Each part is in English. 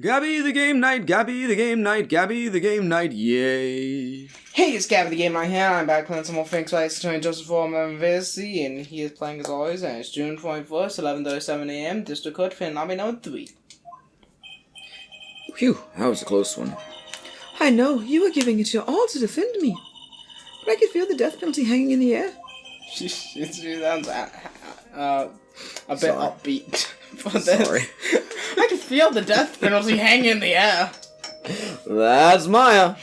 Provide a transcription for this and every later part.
Gabby the game night, Gabby the game night, Gabby the game night, yay. Hey, it's Gabby the Game Night here, I'm back playing some more Phoenix Wright, Tony Joseph Foreman VSC, and he is playing as always, and it's June 21st, 11:37 a.m., District Code, Fin Lobby number 3. Phew, that was a close one. I know, you were giving it your all to defend me, but I could feel the death penalty hanging in the air. She sounds a bit Sorry. upbeat for this. Sorry. I can feel the death penalty hanging in the air. That's Maya.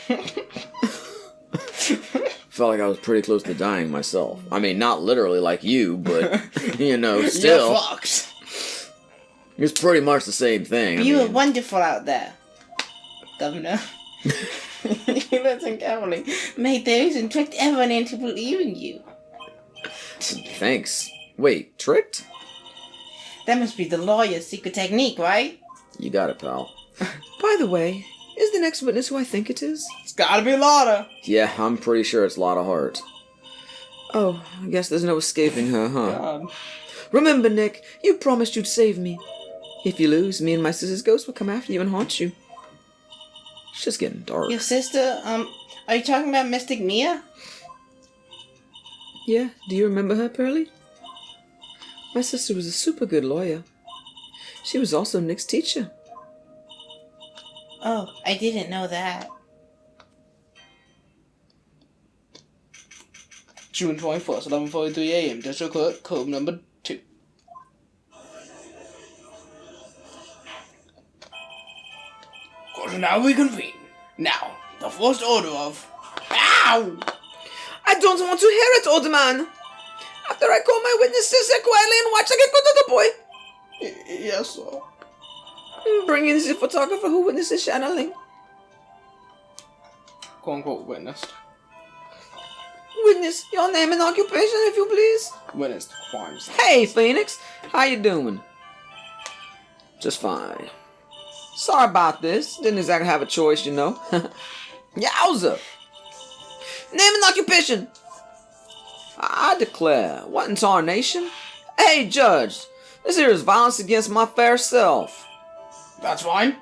Felt like I was pretty close to dying myself. I mean, not literally like you, but, you know, still. You're fucked. It's pretty much the same thing. You were wonderful out there, Governor. You listened carefully, made those and tricked everyone into believing you. Thanks. Wait, tricked? That must be the lawyer's secret technique, right? You got it, pal. By the way, is the next witness who I think it is? It's gotta be Lotta. Yeah, I'm pretty sure it's Lotta Hart. Oh, I guess there's no escaping her, huh? God. Remember, Nick, you promised you'd save me. If you lose, me and my sister's ghost will come after you and haunt you. It's just getting dark. Your sister, are you talking about Mystic Mia? Yeah, do you remember her, Pearlie? My sister was a super good lawyer. She was also Nick's teacher. Oh, I didn't know that. June 21st, 11:43 a.m. District Court, code number 2. Court will now reconvene. Now, the first order of... Ow! I don't want to hear it, old man. After I call my witnesses, sit quietly and watch like a good little boy. Yes, sir. Bring in the photographer who witnesses channeling. Quote-unquote witnessed. Witness, your name and occupation, if you please. Witnessed crimes. Hey, Phoenix. How you doing? Just fine. Sorry about this. Didn't exactly have a choice, you know. Yowza. Name and occupation. I declare, what in tarnation? Hey, Judge, this here is violence against my fair self. That's fine.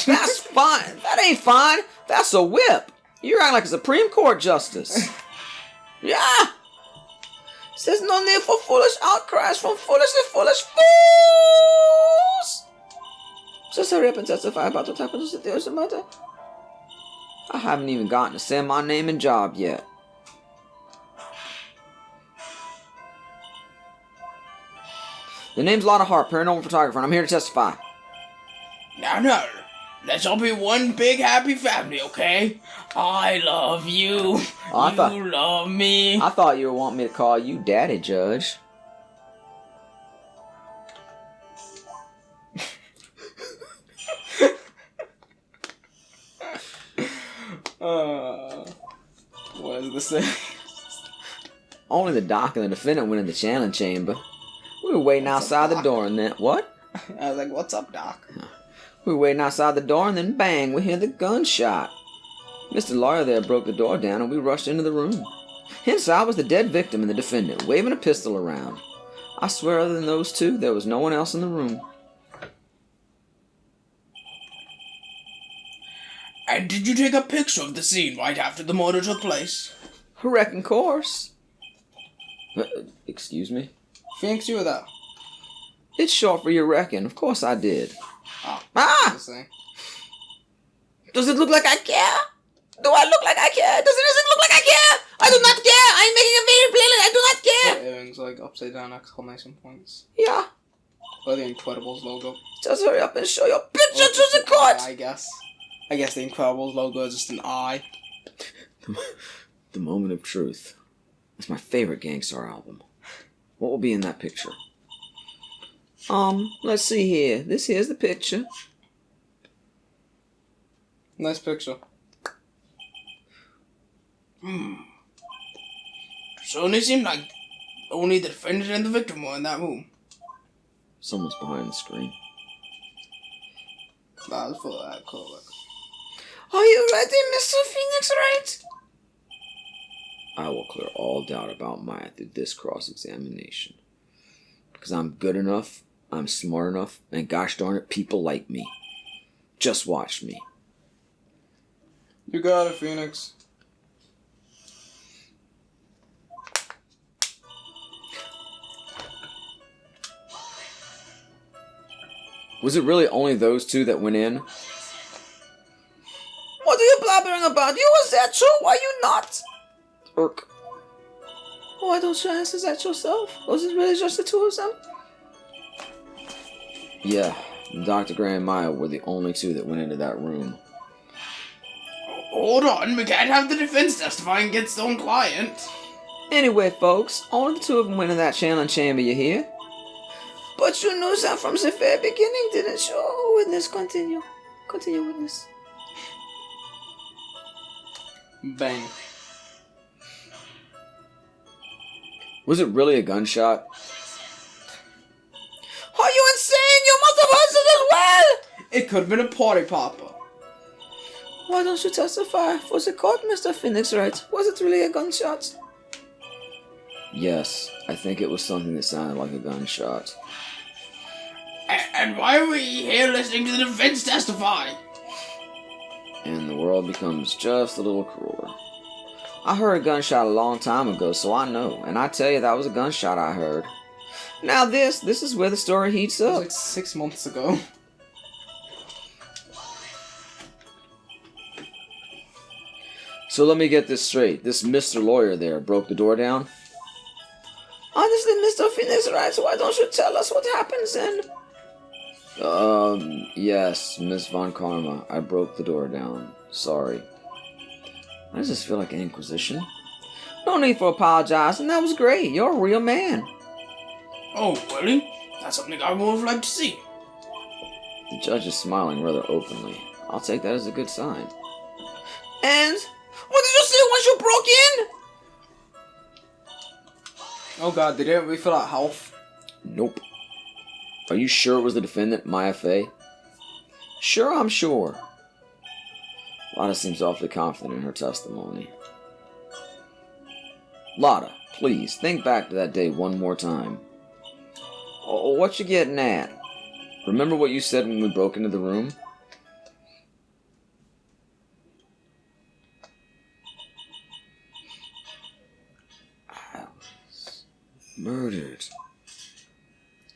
That's fine. That ain't fine. That's a whip. You act like a Supreme Court justice. Yeah. Says no need for foolish outcries from foolish fools. Just hurry up and testify about what happened to the matter. I haven't even gotten to say my name and job yet. The name's Lotta Hart, paranormal photographer, and I'm here to testify. Now, let's all be one big happy family, okay? I love you. You love me. I thought you would want me to call you Daddy, Judge. What does this say? Only the doc and the defendant went in the channeling chamber. We were waiting outside the door and then... What? I was like, what's up, Doc? We were waiting outside the door and then bang, we hear the gunshot. Mr. Lawyer there broke the door down and we rushed into the room. Inside was the dead victim and the defendant, waving a pistol around. I swear other than those two, there was no one else in the room. And did you take a picture of the scene right after the murder took place? Reckon course. Excuse me? Phoenix, you were there. It's short for your reckon. Of course I did. Oh, Ah! Does it look like I care? Do I look like I care? Does it look like I care? I do not care! I'm making it very plain. I do not care! Earrings like upside down exclamation points. Yeah. Or the Incredibles logo. Just hurry up and show your picture to the court! I guess the Incredibles logo is just an eye. The Moment of Truth. It's my favorite Gangstar album. What will be in that picture? Let's see here. This here's the picture. Nice picture. Certainly seemed like only the defendant and the victim were in that room. Someone's behind the screen. That was for that color. Are you ready, Mr. Phoenix Wright? I will clear all doubt about Maya through this cross-examination. Because I'm good enough, I'm smart enough, and gosh darn it, people like me. Just watch me. You got it, Phoenix. Was it really only those two that went in? What are you blabbering about? You was there too, why you not? Irk. Why don't you answer that yourself? Was it really just the two of them? Yeah, Dr. Gray and Maya were the only two that went into that room. Hold on, we can't have the defense testifying against their own client. Anyway, folks, only the two of them went in that channeling chamber, you hear? But you knew that from the very beginning, didn't you? Oh, witness, continue. Continue, witness. Bang. Was it really a gunshot? Are you insane? You must have heard it as well! It could have been a party popper. Why don't you testify for the court, Mr. Phoenix, Wright? Was it really a gunshot? Yes, I think it was something that sounded like a gunshot. And why are we here listening to the defense testify? And the world becomes just a little crueler. I heard a gunshot a long time ago, so I know. And I tell you, that was a gunshot I heard. Now this is where the story heats It was up. like 6 months ago. So let me get this straight. This Mr. Lawyer there broke the door down? Honestly, Mr. Phoenix, right? Why don't you tell us what happens then? Yes, Miss Von Karma. I broke the door down. Sorry. Why does this feel like an inquisition? No need for apologizing. That was great. You're a real man. Oh, really? That's something I would have liked to see. The judge is smiling rather openly. I'll take that as a good sign. And what did you say once you broke in? Oh god, they didn't refill out health. Nope. Are you sure it was the defendant, Maya Fey? Sure, I'm sure. Lotta seems awfully confident in her testimony. Lotta, please, think back to that day one more time. Oh, what you getting at? Remember what you said when we broke into the room? I was murdered.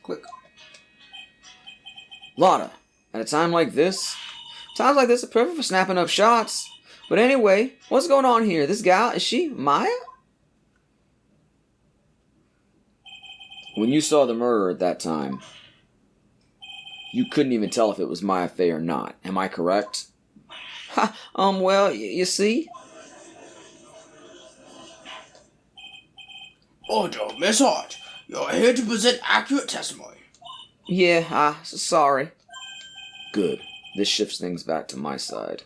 Click. Lotta, at a time like this, Times like this are perfect for snapping up shots. But anyway, what's going on here? This gal, is she Maya? when you saw the murder at that time, you couldn't even tell if it was Maya Fey or not. Am I correct? Ha, well, you see? Order, Miss Hart. You're here to present accurate testimony. Yeah, sorry. Good. This shifts things back to my side.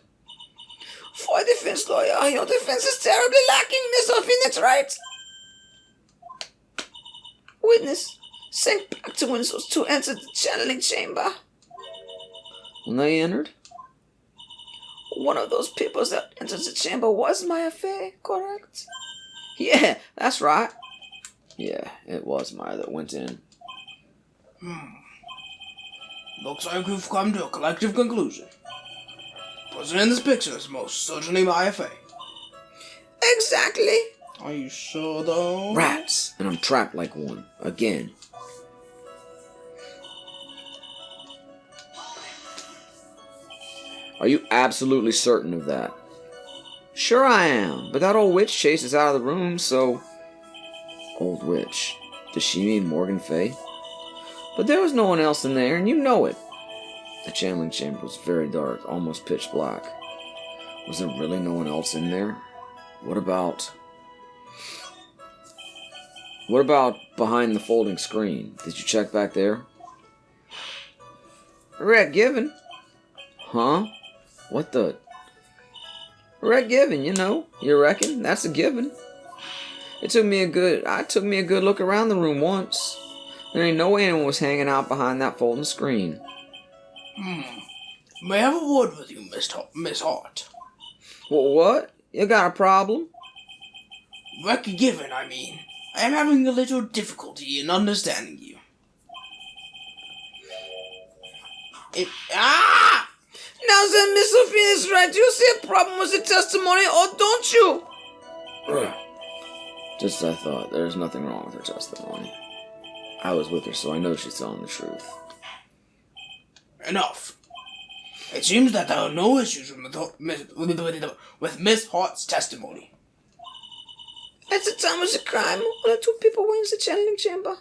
For a defense lawyer, your defense is terribly lacking, Mr. Phoenix, right? Witness, sent back to Windsors to enter the channeling chamber. When they entered, One of those people that entered the chamber was Maya Fey, correct? Yeah, that's right. yeah, it was Maya that went in. Looks like we've come to a collective conclusion. Present in this picture is most certainly Maya Fey. Exactly. Are you sure, though? Rats! And I'm trapped like one. Again. Are you absolutely certain of that? Sure I am, but that old witch chased us out of the room, so... Old witch. Does she mean Morgan Fey? But there was no one else in there, and you know it. The channeling chamber was very dark, almost pitch black. Was there really no one else in there? What about behind the folding screen? Did you check back there? Red given. Huh? What the? Red given, you know. You reckon? That's a given. I took me a good look around the room once. There ain't no way anyone was hanging out behind that folding screen. May I have a word with you, Miss Hart? What? You got a problem? Record given, I mean. I am having a little difficulty in understanding you. Now said, Mr. Phoenix Wright, do you see a problem with the testimony, or don't you? Just as I thought, there's nothing wrong with her testimony. I was with her, so I know she's telling the truth. Enough. It seems that there are no issues with Miss Hart's testimony. At the time of the crime, only two people were in the channeling chamber.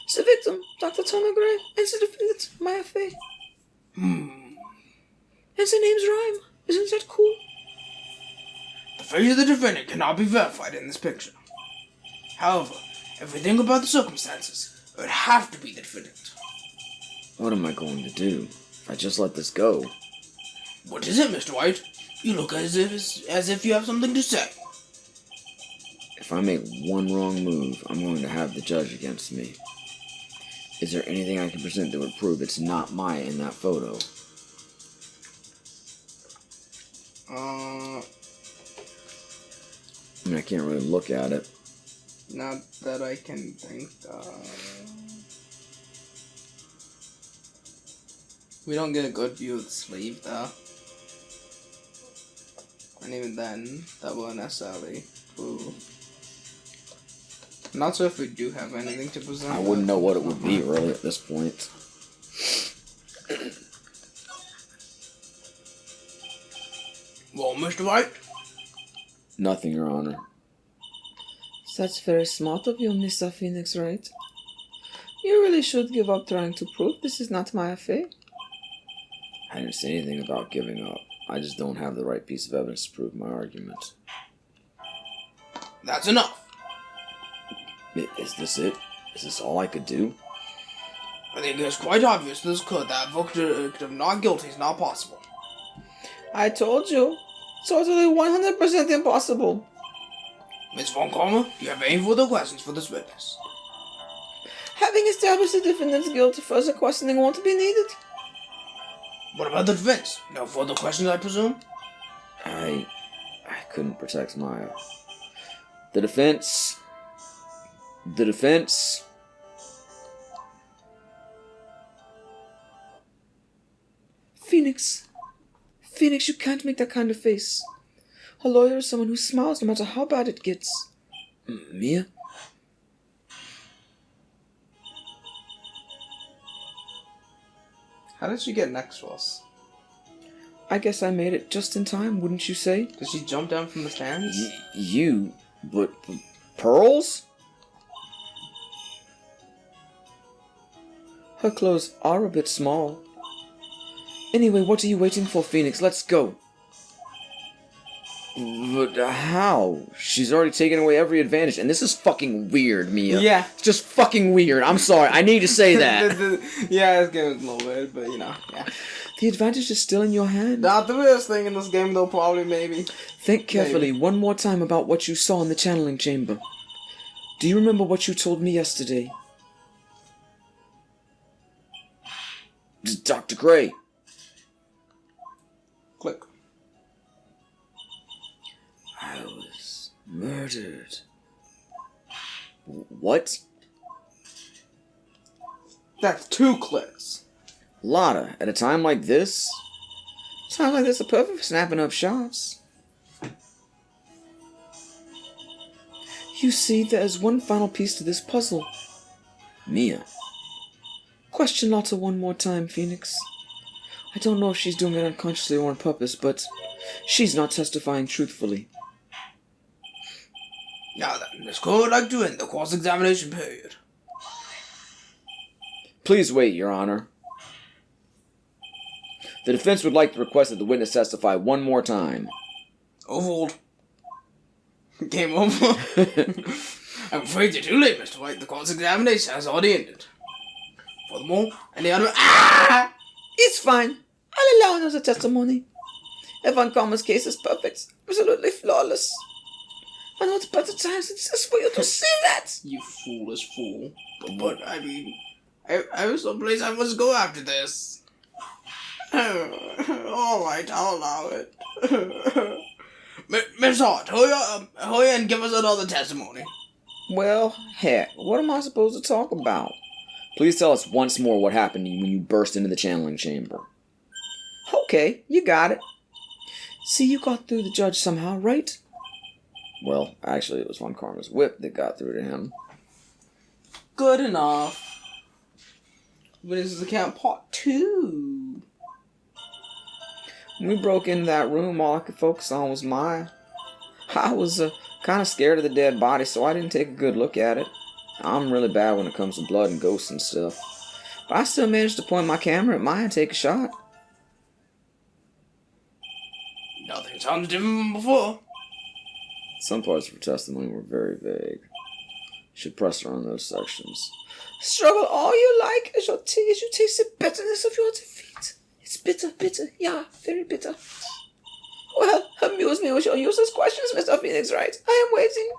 It's the victim, Dr. Turner Gray, and the defendant, Maya Fay. And the name's rhyme. Isn't that cool? The face of the defendant cannot be verified in this picture. However, if we think about the circumstances, it would have to be the defendant. What am I going to do if I just let this go? What is it, Mr. White? You look as if you have something to say. If I make one wrong move, I'm going to have the judge against me. Is there anything I can present that would prove it's not Maya in that photo? I mean, I can't really look at it. Not that I can think We don't get a good view of the sleeve, though. And even then, that won't necessarily prove. I'm not sure if we do have anything to present. I wouldn't know what it would be, really, at this point. Well, Mr. White? Nothing, Your Honor. That's very smart of you, Mr. Phoenix Wright. You really should give up trying to prove this is not Maya Fay. I didn't say anything about giving up. I just don't have the right piece of evidence to prove my argument. That's enough. Is this it? Is this all I could do? I think it's quite obvious to this court that victim not guilty is not possible. I told you. Totally 100% impossible. Ms. Von Karma, do you have any further questions for this witness? Having established the defendant's guilt, further questioning won't be needed. What about the defense? No further questions, I presume? I couldn't protect Maya. The defense... Phoenix, you can't make that kind of face. A lawyer is someone who smiles no matter how bad it gets. Mia? How did she get next to us? I guess I made it just in time, wouldn't you say? Did she jump down from the stands? But pearls? Her clothes are a bit small. Anyway, what are you waiting for, Phoenix? Let's go. But how? She's already taken away every advantage, and this is fucking weird, Mia. Yeah. It's just fucking weird. I'm sorry. I need to say that. Yeah, this game is a little weird, but yeah. The advantage is still in your hand. Not the weirdest thing in this game, though, probably, maybe. Think carefully one more time about what you saw in the channeling chamber. Do you remember what you told me yesterday? Dr. Gray. Click. I was murdered. What? That's 2 clicks. Lotta, at a time like this? Sounds like this is perfect for snapping up shots. You see, there is one final piece to this puzzle. Mia. Question Lotta one more time, Phoenix. I don't know if she's doing it unconsciously or on purpose, but she's not testifying truthfully. Now then, Miss Cole would like to end the cross-examination period. Please wait, Your Honor. The defense would like to request that the witness testify one more time. Overruled. Game over. I'm afraid you're too late, Mr. White. The cross-examination has already ended. Furthermore, any other... Ah! It's fine. I'll allow another testimony. Evan Karma's case is perfect. Absolutely flawless. And what better time than this for you to see that? You foolish fool. But I mean... I was someplace I must go after this. Alright, I'll allow it. Miss Hart, hurry and give us another testimony. Well, heck, what am I supposed to talk about? Please tell us once more what happened when you burst into the channeling chamber. Oh, Okay, you got it. See, you got through the judge somehow, right? Well, actually, it was Von Karma's whip that got through to him. Good enough. Witnesses account part 2. When we broke into that room, all I could focus on was Maya. I was kind of scared of the dead body, so I didn't take a good look at it. I'm really bad when it comes to blood and ghosts and stuff. But I still managed to point my camera at Maya and take a shot. Nothing sounds different from before. Some parts of her testimony were very vague. Should press her on those sections. Struggle all you like as you taste the bitterness of your defeat. It's bitter, yeah, very bitter. Well, amuse me with your useless questions, Mr. Phoenix Wright. I am waiting.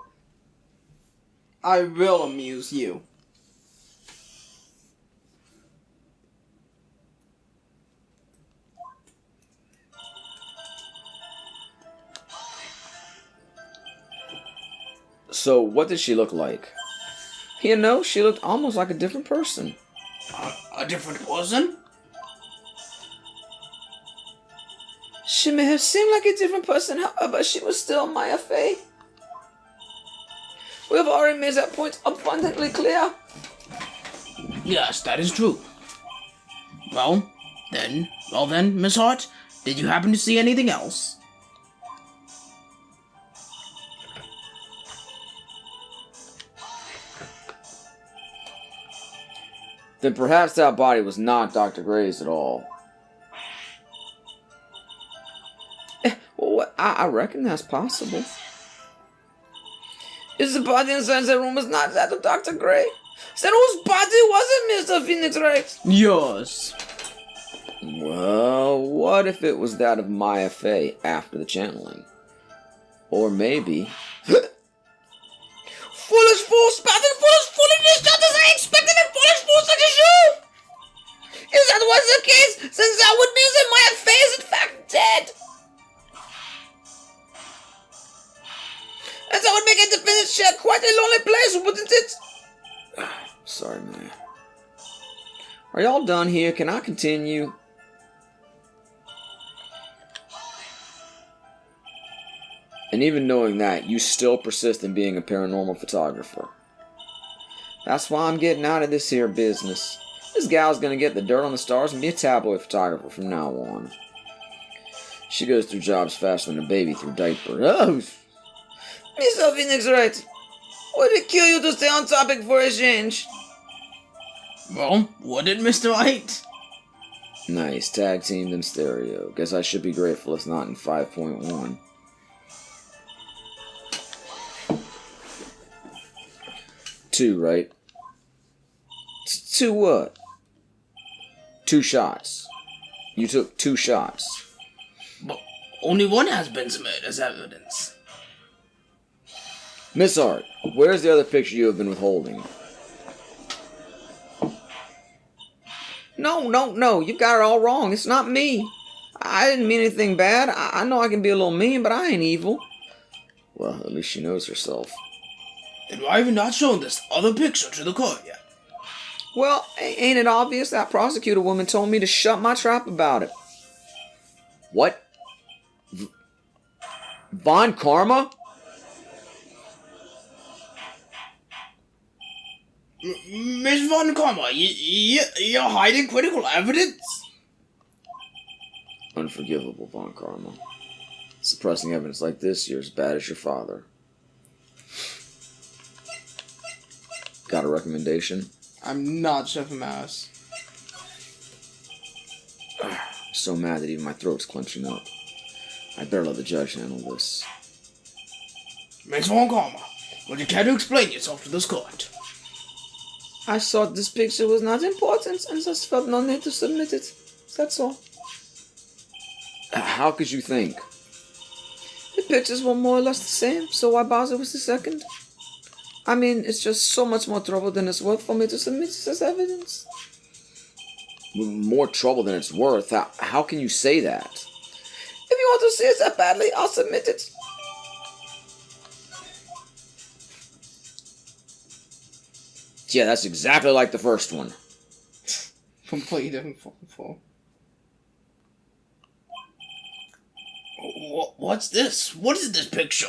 I will amuse you. So, what did she look like? You know, she looked almost like a different person. A different person? She may have seemed like a different person, however, she was still Maya Fey. We have already made that point abundantly clear. Yes, that is true. Well, then, Miss Hart, did you happen to see anything else? Then perhaps that body was not Dr. Gray's at all. Well, I reckon that's possible. Is the body inside that room is not that of Dr. Gray? Then whose body was it, Mr. Phoenix Wright? Yours. Well, what if it was that of Maya Fey after the channeling? Or maybe... Foolish fool, spouting foolish foolishness, just as I expected a foolish fool such as you! If that was the case, then that would mean that Maya Fey is in fact dead. And that would make a defendant's chair quite a lonely place, wouldn't it? Sorry, Maya. Are y'all done here? Can I continue? And even knowing that, you still persist in being a paranormal photographer. That's why I'm getting out of this here business. This gal's gonna get the dirt on the stars and be a tabloid photographer from now on. She goes through jobs faster than a baby through diaper. Oh! Mr. Phoenix Wright, would it kill you to stay on topic for a change? Well, would it, Mr. Wright? Nice, tag teamed in stereo. Guess I should be grateful it's not in 5.1. Two, right? To what? 2 shots. You took 2 shots. But only one has been submitted as evidence. Miss Hart, where's the other picture you have been withholding? No, you got it all wrong. It's not me. I didn't mean anything bad. I know I can be a little mean, but I ain't evil. Well, at least she knows herself. Then why have you not shown this other picture to the court yet? Well, ain't it obvious? That prosecutor woman told me to shut my trap about it. What? Von Karma? Miss Von Karma, you're hiding critical evidence? Unforgivable, Von Karma. Suppressing evidence like this, you're as bad as your father. Got a recommendation? I'm not Chef Mouse. I'm so mad that even my throat's clenching up. I better let the judge handle this. Miss Von Karma, would you care to explain yourself to this court? I thought this picture was not important and just felt no need to submit it. That's all. How could you think? The pictures were more or less the same, so why bother with the second? I mean, it's just so much more trouble than it's worth for me to submit this as evidence. More trouble than it's worth? How can you say that? If you want to see it that badly, I'll submit it. Yeah, that's exactly like the first one. Completely different fucking fall. What's this? What is this picture?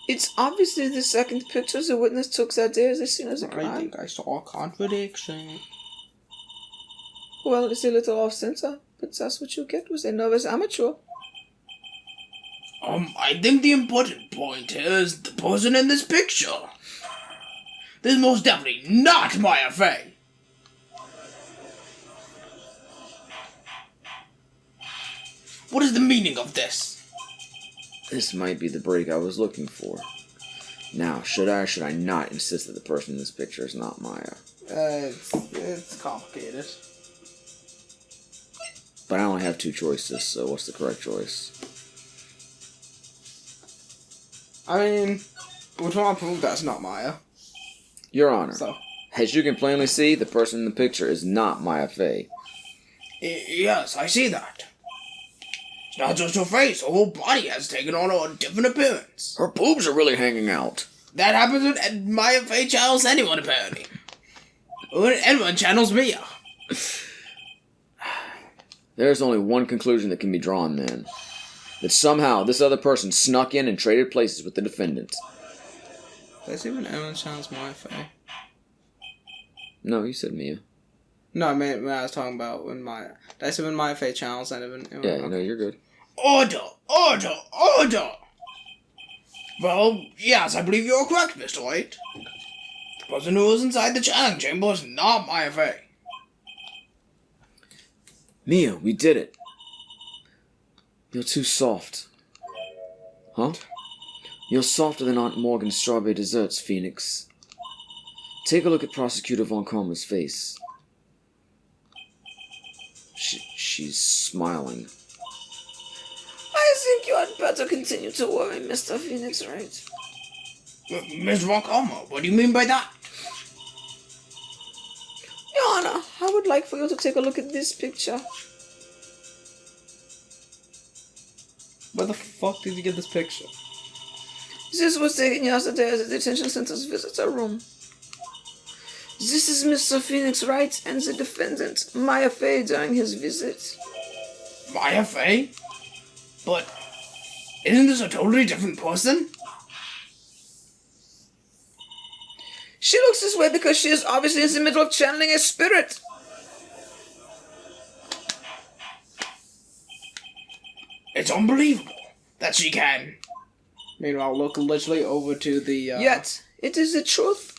It's obviously the second picture the witness took that day as seen as a I crime. think I saw a contradiction. Well, it's a little off center, but that's what you get with a novice amateur. I think the important point here is the person in this picture. This is most definitely not Maya Fey. What is the meaning of this? This might be the break I was looking for. Now, should I or should I not insist that the person in this picture is not Maya? It's complicated. But I only have two choices, so what's the correct choice? I mean, we're trying to prove that's not Maya. Your Honor, So, as you can plainly see, the person in the picture is not Maya Fey. yes, I see that. It's not just her face, her whole body has taken on a different appearance. Her boobs are really hanging out. That happens when Maya Fey channels anyone, apparently. When anyone channels Mia. There's only one conclusion that can be drawn then. That somehow this other person snuck in and traded places with the defendant. Did I see when anyone channels Maya Fey? No, you said Mia. No, I mean, I was talking about when Maya... Did I say when Maya Fey channels anyone? Yeah, Okay. no, you're good. Order! Order! Order! Well, yes, I believe you're correct, Mr. Wright. The person who was inside the channeling chamber is not Maya Fey. Mia, we did it. You're too soft. Huh? You're softer than Aunt Morgan's strawberry desserts, Phoenix. Take a look at Prosecutor Von Karma's face. She's smiling. I think you had better continue to worry, Mr. Phoenix, right? Miss Von Karma, what do you mean by that? Your Honor, I would like for you to take a look at this picture. Where the fuck did you get this picture? This was taken yesterday at the detention center's visitor room. This is Mr. Phoenix Wright and the defendant, Maya Fey, during his visit. Maya Fey? But isn't this a totally different person? She looks this way because she is obviously in the middle of channeling a spirit. It's unbelievable that she can. Meanwhile, look literally over to the... Yet, it is the truth.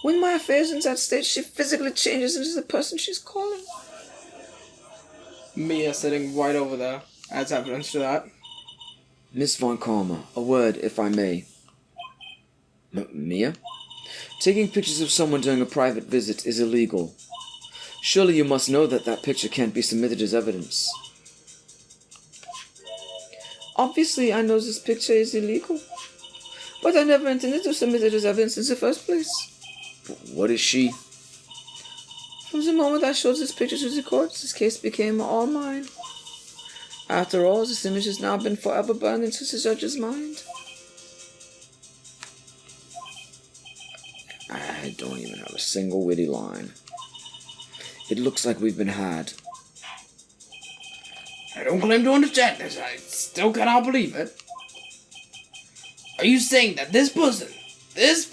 When Maya Fey is in that state, she physically changes into the person she's calling. Mia sitting right over there adds evidence to that. Miss Von Karma, a word, if I may. Mia? Taking pictures of someone during a private visit is illegal. Surely you must know that that picture can't be submitted as evidence. Obviously, I know this picture is illegal. But I never intended to submit it as evidence in the first place. What is she? From the moment I showed this picture to the court, this case became all mine. After all, this image has now been forever burned into the judge's mind. I don't even have a single witty line. It looks like we've been had. I don't claim to understand this. I still cannot believe it. Are you saying that this person is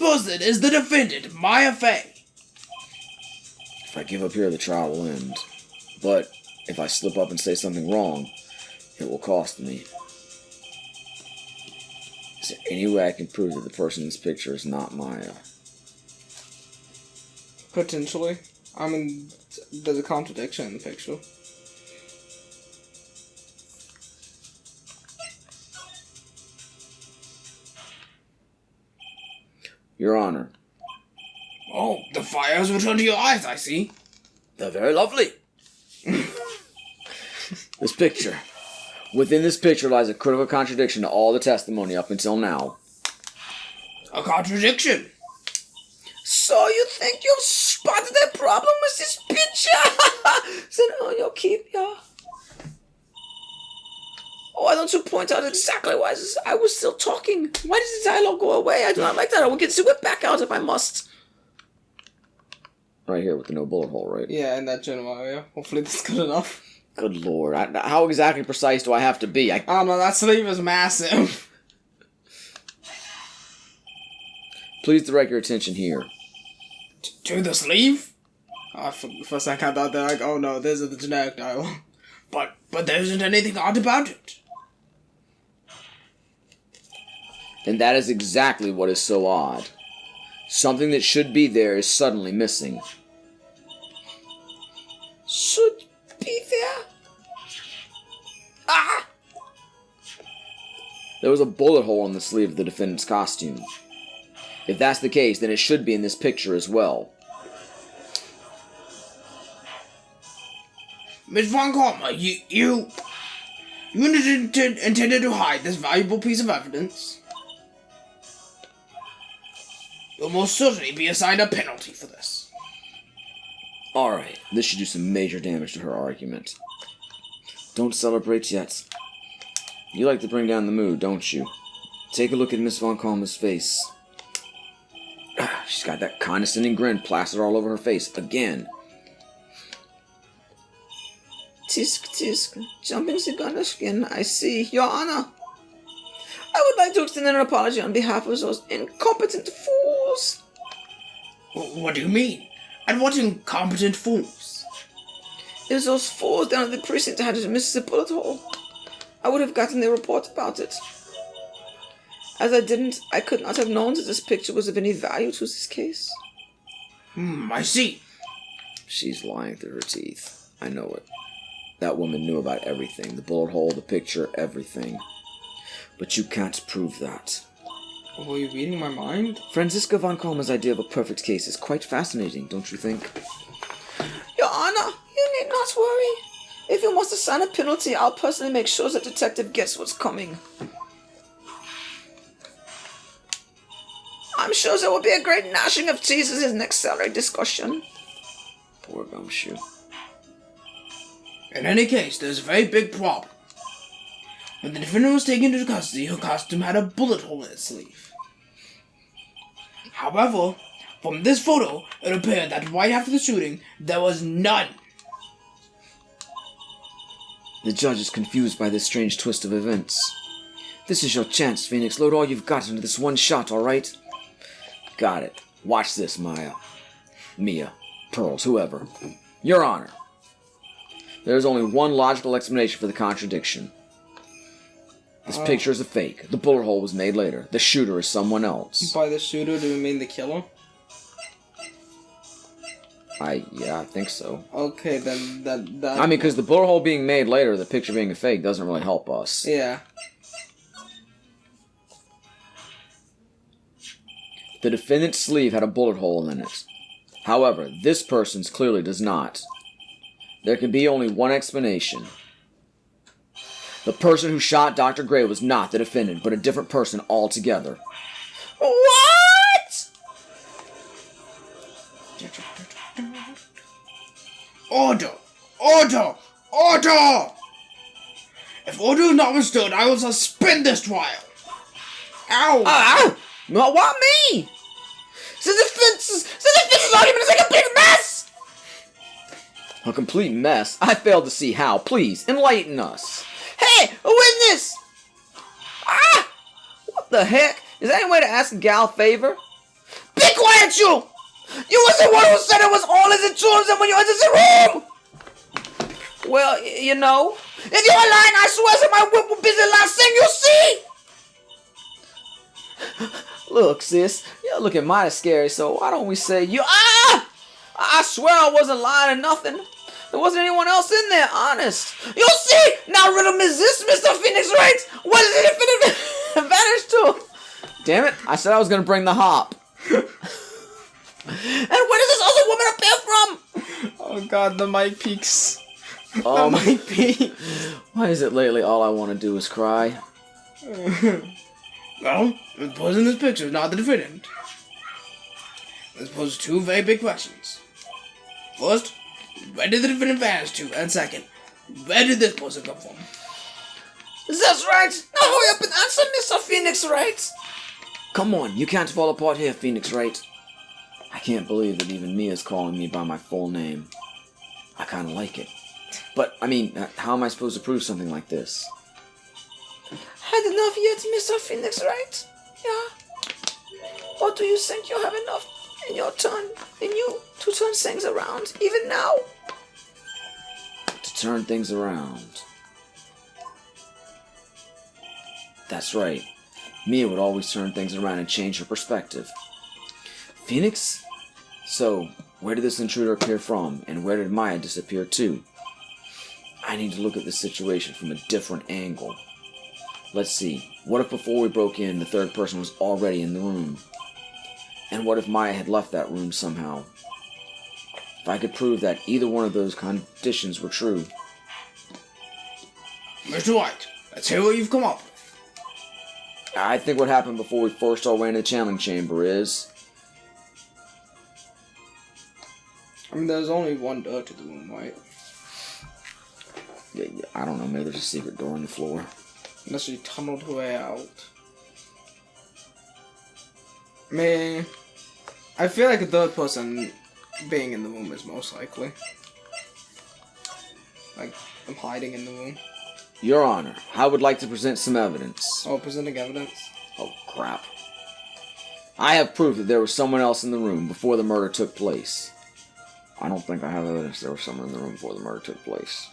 the defendant, Maya Fey? If I give up here, the trial will end. But if I slip up and say something wrong, it will cost me. Is there any way I can prove that the person in this picture is not Maya? Potentially. I mean, there's a contradiction in the picture. Your Honor. Oh, the fire has returned to your eyes, I see. They're very lovely. This picture. Within this picture lies a critical contradiction to all the testimony up until now. A contradiction? So you think you spotted a problem with this picture? Then on your keep, yeah. Oh, why don't you point out exactly why I was still talking? Why did the dialogue go away? I do not like that. I will get to it back out if I must. Right here with the no bullet hole, right? Yeah, in that general area. Hopefully that's good enough. Good lord. How exactly precise do I have to be? I don't know, that sleeve is massive. Please direct your attention here. To the sleeve? For a second I thought that, like, oh no, this is the generic dial. But there isn't anything odd about it. And that is exactly what is so odd. Something that should be there is suddenly missing. Should be there? Ah! There was a bullet hole in the sleeve of the defendant's costume. If that's the case, then it should be in this picture as well. Miss Von Karma, you intended to hide this valuable piece of evidence? You'll most certainly be assigned a penalty for this. Alright, this should do some major damage to her argument. Don't celebrate yet. You like to bring down the mood, don't you? Take a look at Miss Von Karma's face. She's got that condescending grin plastered all over her face again. Tisk, tisk, jumping the gun again, I see. Your Honor, I would like to extend an apology on behalf of those incompetent fools. What do you mean? And what incompetent fools? It was those fools down at the precinct that had missed the bullet hole. I would have gotten their report about it. As I didn't, I could not have known that this picture was of any value to this case. I see. She's lying through her teeth. I know it. That woman knew about everything. The bullet hole, the picture, everything. But you can't prove that. Were you reading my mind? Franziska von Karma's idea of a perfect case is quite fascinating, don't you think? Your Honor, you need not worry. If you must assign a penalty, I'll personally make sure that detective gets what's coming. I'm sure there will be a great gnashing of teeth in his next salary discussion. Poor Gumshoe. In any case, there's a very big problem. When the defendant was taken into custody, her costume had a bullet hole in its sleeve. However, from this photo, it appeared that right after the shooting, there was none. The judge is confused by this strange twist of events. This is your chance, Phoenix. Load all you've got into this one shot, alright? Got it. Watch this, Maya. Mia. Pearls, whoever. Your Honor. There is only one logical explanation for the contradiction. This picture is a fake. The bullet hole was made later. The shooter is someone else. By the shooter, do we mean the killer? Yeah, I think so. Okay, then that... I mean, because the bullet hole being made later, the picture being a fake, doesn't really help us. Yeah. The defendant's sleeve had a bullet hole in it. However, this person's clearly does not. There can be only one explanation. The person who shot Dr. Gray was not the defendant, but a different person altogether. What? Order! Order! Order! If order is not restored, I will suspend this trial. Ow! Ow! No, why me? The defense's argument is like a big mess! A complete mess? I fail to see how. Please, enlighten us. Hey, a witness! Ah! What the heck? Is there any way to ask a gal a favor? Be quiet, you! You was the one who said it was all his insurance when you entered the room! Well, you know, if you're lying, I swear that my whip will be the last thing you see! Look, sis, you're looking mighty scary, so why don't we say you... Ah! I swear I wasn't lying or nothing. There wasn't anyone else in there, honest. You see? Now riddle me this, Mr. Phoenix Wright. What is the definitive advantage to? Damn it, I said I was going to bring the hop. And where does this other woman appear from? Oh god, the mic peaks. Oh the my... mic peaks. Why is it lately all I want to do is cry? Well, the person in this picture is not the defendant. This poses two very big questions. First, where did the defendant vanish to? And second, where did this person come from? That's right. Now hurry up and answer, Mr. Phoenix Wright. Come on, you can't fall apart here, Phoenix Wright. I can't believe that even Mia's calling me by my full name. I kind of like it. But, I mean, how am I supposed to prove something like this? Had enough yet, Mr. Phoenix, right? Yeah. Or do you think you have enough in you to turn things around, even now? To turn things around. That's right. Mia would always turn things around and change her perspective. Phoenix? So, where did this intruder appear from, and where did Maya disappear to? I need to look at this situation from a different angle. Let's see. What if before we broke in, the third person was already in the room? And what if Maya had left that room somehow? If I could prove that either one of those conditions were true. Mr. White, let's hear what you've come up with. I think what happened before we first all went into the channeling chamber is... I mean, there's only one door to the room, right? Yeah, I don't know, maybe there's a secret door on the floor. Unless you tunneled her way out. I mean, I feel like a third person being in the room is most likely. Like, I'm hiding in the room. Your Honor, I would like to present some evidence. Oh, presenting evidence? Oh, crap. I have proof that there was someone else in the room before the murder took place. I don't think I have evidence there was someone in the room before the murder took place.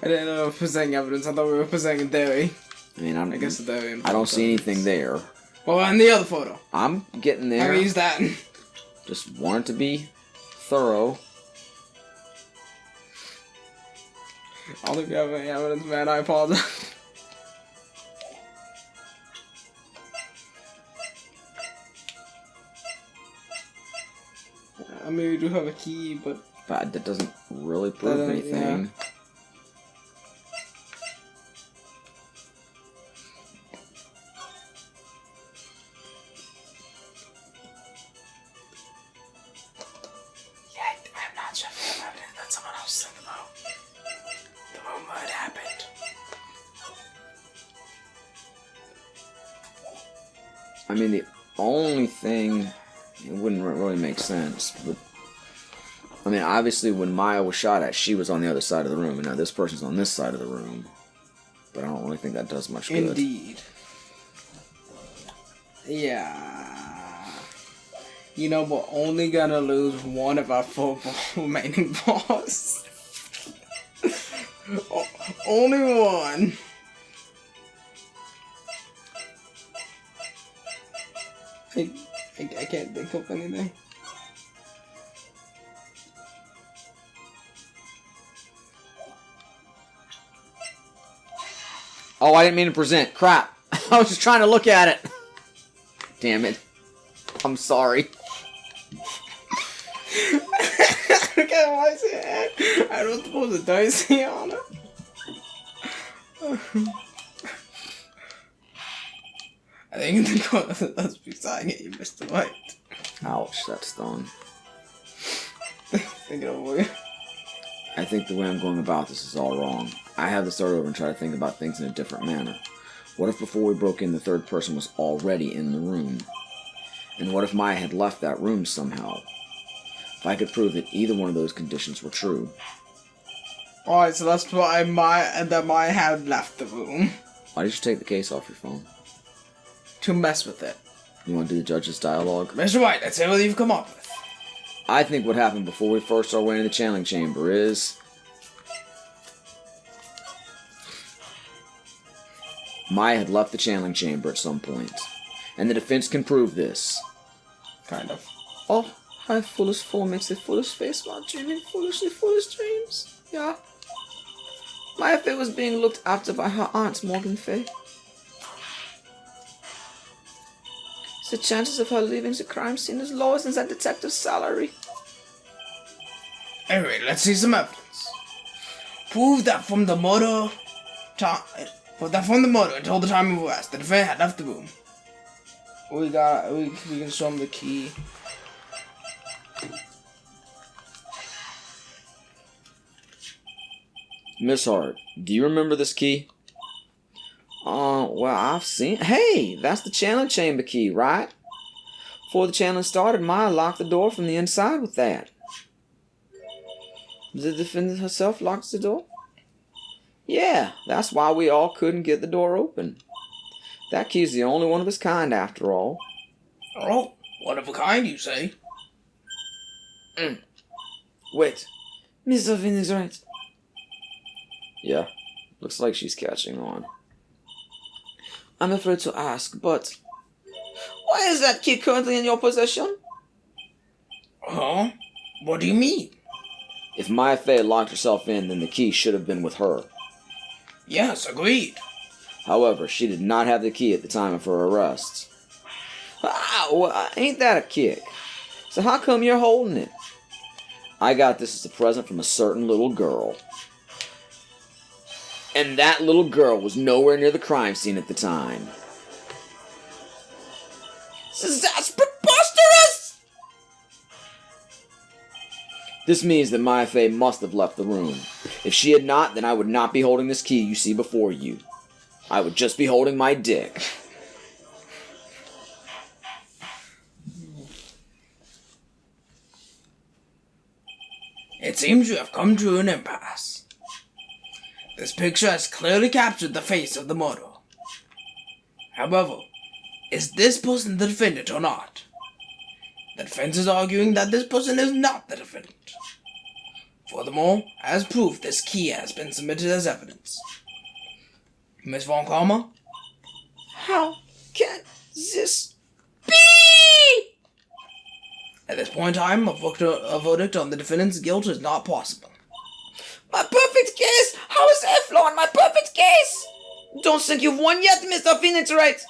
I didn't know we were presenting evidence. I thought we were presenting a theory. I mean, I guess a theory. I don't see anything there. Well, and the other photo. I'm getting there. I use that. Just want it to be thorough. I don't think we have any evidence, man. I apologize. I mean, we do have a key, but That doesn't really prove anything. Yeah. I'm not sure if we have evidence that someone else is in the room. The room where it happened. I mean, the only thing... It wouldn't really make sense, but... I mean, obviously, when Maya was shot at, she was on the other side of the room, and now this person's on this side of the room. But I don't really think that does much good. Indeed. Yeah. You know, we're only gonna lose one of our four remaining balls. Only one. I can't think of anything. Oh, I didn't mean to present. Crap. I was just trying to look at it. Damn it. I'm sorry. Look at my hand. I don't suppose the dice on it. I think in the corner that's beside it, you missed the right. Ouch, that stung. Think it over. I think the way I'm going about this is all wrong. I have to start over and try to think about things in a different manner. What if before we broke in, the third person was already in the room? And what if Maya had left that room somehow? If I could prove that either one of those conditions were true. Alright, so that's why Maya had left the room. Why did you take the case off your phone? To mess with it. You want to do the judge's dialogue? Mr. White, let's see what you've come up with. I think what happened before we first started went into the channeling chamber is... Maya had left the channeling chamber at some point. And the defense can prove this. Kind of. Oh, how foolish fool makes a foolish face while dreaming foolish dreams. Yeah. Maya Fay was being looked after by her aunt, Morgan Fay. The chances of her leaving the crime scene is lower than that detective's salary. Anyway, let's see some evidence. Prove that from the murder until the time of arrest, the defendant had left the room. We can show him the key. Miss Hart, do you remember this key? Well, I've seen... Hey, that's the channeling chamber key, right? Before the challenge started, Maya locked the door from the inside with that. The defendant herself locks the door? Yeah, that's why we all couldn't get the door open. That key's the only one of its kind, after all. Oh, one of a kind, you say? Wait, Mr. Phoenix Wright. Yeah, looks like she's catching on. I'm afraid to ask, but why is that key currently in your possession? Huh? What do you mean? If Maya Fey locked herself in, then the key should have been with her. Yes, agreed. However, she did not have the key at the time of her arrest. Well, ain't that a kick? So how come you're holding it? I got this as a present from a certain little girl. And that little girl was nowhere near the crime scene at the time. That's preposterous! This means that Maya Fey must have left the room. If she had not, then I would not be holding this key you see before you. I would just be holding my dick. It seems you have come to an impasse. This picture has clearly captured the face of the murderer. However, is this person the defendant or not? The defense is arguing that this person is not the defendant. Furthermore, as proof, this key has been submitted as evidence. Miss Von Karma? How can this be? At this point in time, a verdict on the defendant's guilt is not possible. My perfect case! How is that flaw in my perfect case? Don't think you've won yet, Mr. Phoenix Wright.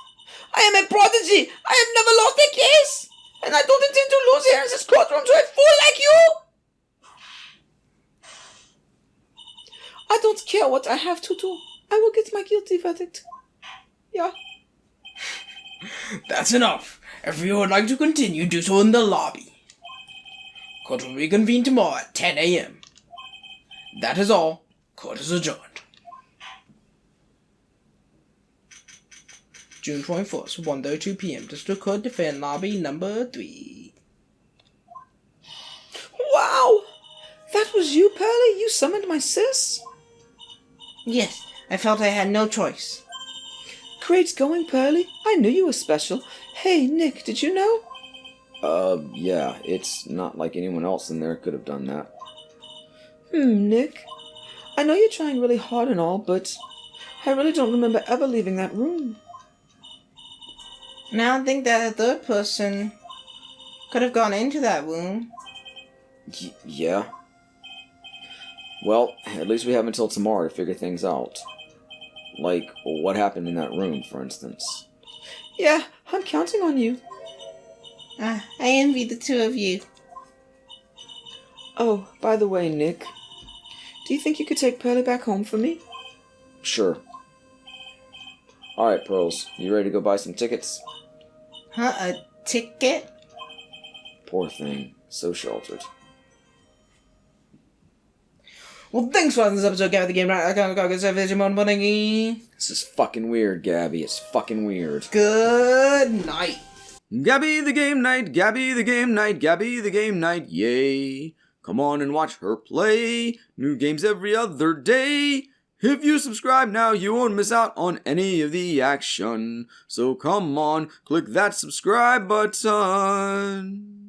I am a prodigy. I have never lost a case. And I don't intend to lose here in this courtroom to a fool like you. I don't care what I have to do. I will get my guilty verdict. Yeah. That's enough. If you would like to continue, do so in the lobby. Court will reconvene tomorrow at 10 a.m. That is all. Court is adjourned. June 21st, 1:32 p.m. District Court Defense Lobby number 3. Wow! That was you, Pearly? You summoned my sis? Yes, I felt I had no choice. Great going, Pearly. I knew you were special. Hey, Nick, did you know? Yeah, it's not like anyone else in there could have done that. Nick. I know you're trying really hard and all, but I really don't remember ever leaving that room. Now I think that a third person could have gone into that room. Yeah. Well, at least we have until tomorrow to figure things out. Like, what happened in that room, for instance. Yeah, I'm counting on you. I envy the two of you. Oh, by the way, Nick, do you think you could take Pearly back home for me? Sure. Alright, Pearls, you ready to go buy some tickets? Huh? A ticket? Poor thing. So sheltered. Well, thanks for watching this episode of Gabby the Game Night. I can't go get This is fucking weird, Gabby. It's fucking weird. Good night. Gabby the Game Night, Gabby the Game Night, Gabby the Game Night, yay. Come on and watch her play. New games every other day. If you subscribe now, you won't miss out on any of the action. So come on, click that subscribe button.